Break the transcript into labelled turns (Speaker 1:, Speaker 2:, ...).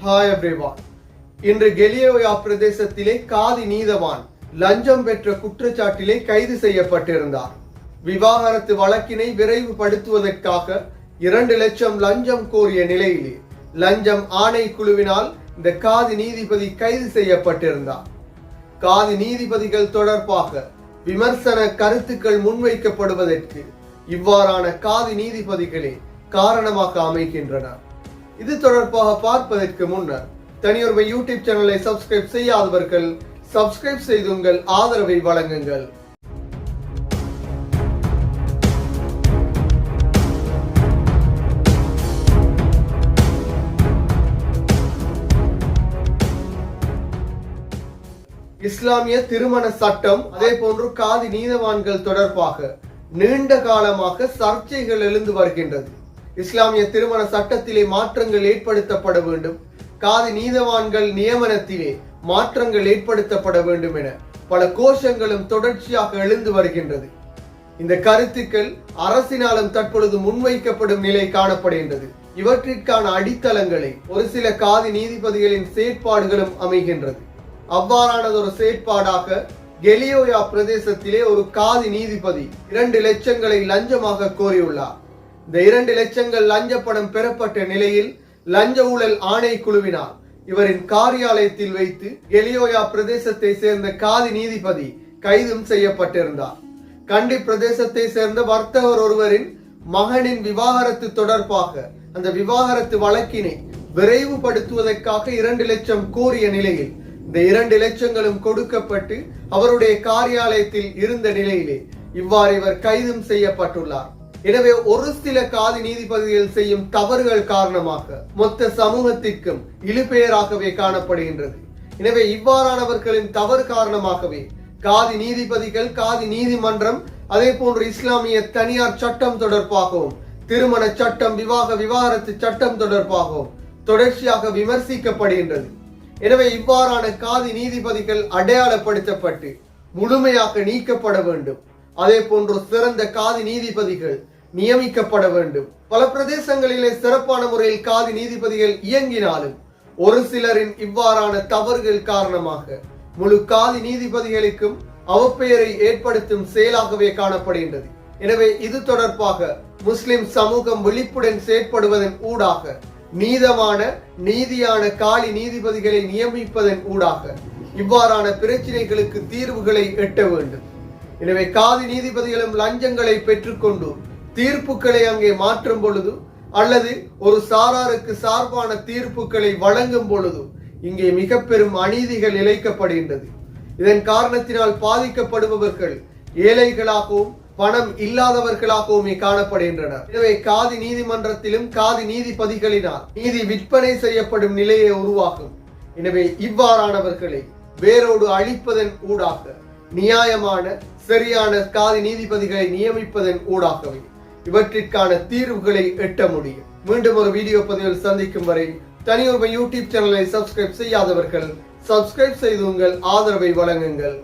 Speaker 1: Hi everyone. இன்று கெலியோயா பிரதேசத்திலே காதி நீதவான் லஞ்சம் பெற்ற குற்றச்சாட்டிலே கைது செய்யப்பட்டிருந்தார். விவாகரத்து வழக்கினை விரைவுபடுத்துவதற்காக 2 லட்சம் லஞ்சம் கோரிய நிலையிலே லஞ்சம் ஆணைக்குழுவினால் இந்த காதி நீதிபதி கைது செய்யப்பட்டிருந்தார். காதி நீதிபதிகள் தொடர்பாக விமர்சன கருத்துக்கள் முன்வைக்கப்படுவதற்கு இவ்வாறான காதி நீதிபதிகளே காரணமாக அமைகின்றனர். இது தொடர்பாக பார்ப்பதற்கு முன்னர் தனியொரு யூடியூப் சேனலை சப்ஸ்கிரைப் செய்யாதவர்கள் சப்ஸ்கிரைப் செய்து உங்கள் ஆதரவை வழங்குங்கள். இஸ்லாமிய திருமண சட்டம் அதே போன்று காதி நீதவான்கள் தொடர்பாக நீண்ட காலமாக சர்ச்சைகள் எழுந்து வருகின்றது. இஸ்லாமிய திருமண சட்டத்திலே மாற்றங்கள் ஏற்படுத்தப்பட வேண்டும், காதி நீதவான்கள் நியமனத்திலே மாற்றங்கள் ஏற்படுத்தப்பட வேண்டும் என பல கோஷங்களும் தொடர்ச்சியாக எழுந்து வருகின்றது. இந்த கருத்துக்கள் அரசினாலும் தற்பொழுது முன்வைக்கப்படும் நிலை காணப்படுகின்றது. இவற்றிற்கான அடித்தளங்களை ஒரு சில காதி நீதிபதிகளின் செயற்பாடுகளும் அமைகின்றது. அவ்வாறானது ஒரு செயற்பாடாக கெலியோயா பிரதேசத்திலே ஒரு காதி நீதிபதி 2 லட்சங்களை லஞ்சமாக கோரியுள்ளார். இந்த 2 லட்சங்கள் லஞ்ச பணம் பெறப்பட்ட நிலையில் லஞ்ச ஊழல் ஆணைக்குழுவினால் இவரின் காரியாலயத்தில் வைத்து கெலியோயா பிரதேசத்தை சேர்ந்த காதி நீதிபதி கைதும் செய்யப்பட்டிருந்தார். கண்டி பிரதேசத்தை சேர்ந்த வர்த்தகர் ஒருவரின் மகனின் விவாகரத்து தொடர்பாக அந்த விவாகரத்து வழக்கினை விரைவுபடுத்துவதற்காக 2 லட்சம் கோரிய நிலையில் இந்த 2 லட்சங்களும் கொடுக்கப்பட்டு அவருடைய காரியாலயத்தில் இருந்த நிலையிலே இவ்வாறு இவர் கைதும் செய்யப்பட்டுள்ளார். எனவே ஒரு சில காதி நீதிபதிகள் செய்யும் தவறுகள் காரணமாக மொத்த சமூகத்திற்கும் இழுபெயராகவே காணப்படுகின்றது. எனவே இவ்வாறானவர்களின் தவறு காரணமாகவே காதி நீதிபதிகள், காதி நீதிமன்றம், அதே போன்று இஸ்லாமிய தனியார் சட்டம் தொடர்பாகவும் திருமண சட்டம், விவாகரத்து சட்டம் தொடர்பாகவும் தொடர்ச்சியாக விமர்சிக்கப்படுகின்றது. எனவே இவ்வாறான காதி நீதிபதிகள் அடையாளப்படுத்தப்பட்டு முழுமையாக நீக்கப்பட வேண்டும். அதே போன்று சிறந்த காதி நீதிபதிகள் நியமிக்கப்பட வேண்டும். பல பிரதேசங்களிலே சிறப்பான முறையில் காதி நீதிபதிகள் இயங்கினாலும் ஒரு சிலரின் இவ்வாறான தவறுகள் காரணமாக முழு காதி நீதிபதிகளுக்கும் அவப்பெயரை ஏற்படுத்தும் செயலாகவே காணப்படுகின்றது. எனவே இது தொடர்பாக முஸ்லிம் சமூகம் விழிப்புடன் செயற்படுவதன் ஊடாக நீதியான காலி நீதிபதிகளை நியமிப்பதன் ஊடாக இவ்வாறான பிரச்சனைகளுக்கு தீர்வுகளை எட்ட வேண்டும். எனவே காதி நீதிபதிகளும் லஞ்சங்களை பெற்றுக்கொண்டு தீர்ப்புகளை அங்கே மாற்றும் பொழுது அல்லது ஒரு சாராருக்கு சார்பான தீர்ப்புகளை வழங்கும் பொழுது இங்கே மிக பெரும் அநீதிகள் இழைக்கப்படுகின்றது. இதன் காரணத்தினால் பாதிக்கப்படுபவர்கள் ஏழைகளாகவும் பணம் இல்லாதவர்களாகவுமே காணப்படுகின்றனர். எனவே காதி நீதிமன்றத்திலும் காதி நீதிபதிகளினால் நீதி விற்பனை செய்யப்படும் நிலையை உருவாகும். எனவே இவ்வாறானவர்களை வேரோடு அழிப்பதன் ஊடாக நியாயமான சரியான காதி நீதிபதிகளை நியமிப்பதன் ஊடாகவே இவற்றிற்கான தீர்வுகளை எட்ட முடியும். மீண்டும் ஒரு வீடியோ பதிவில் சந்திக்கும் வரை தனியொரு யூடியூப் சேனலை சப்ஸ்கிரைப் செய்யாதவர்கள் சப்ஸ்கிரைப் செய்து உங்கள் ஆதரவை வழங்குங்கள்.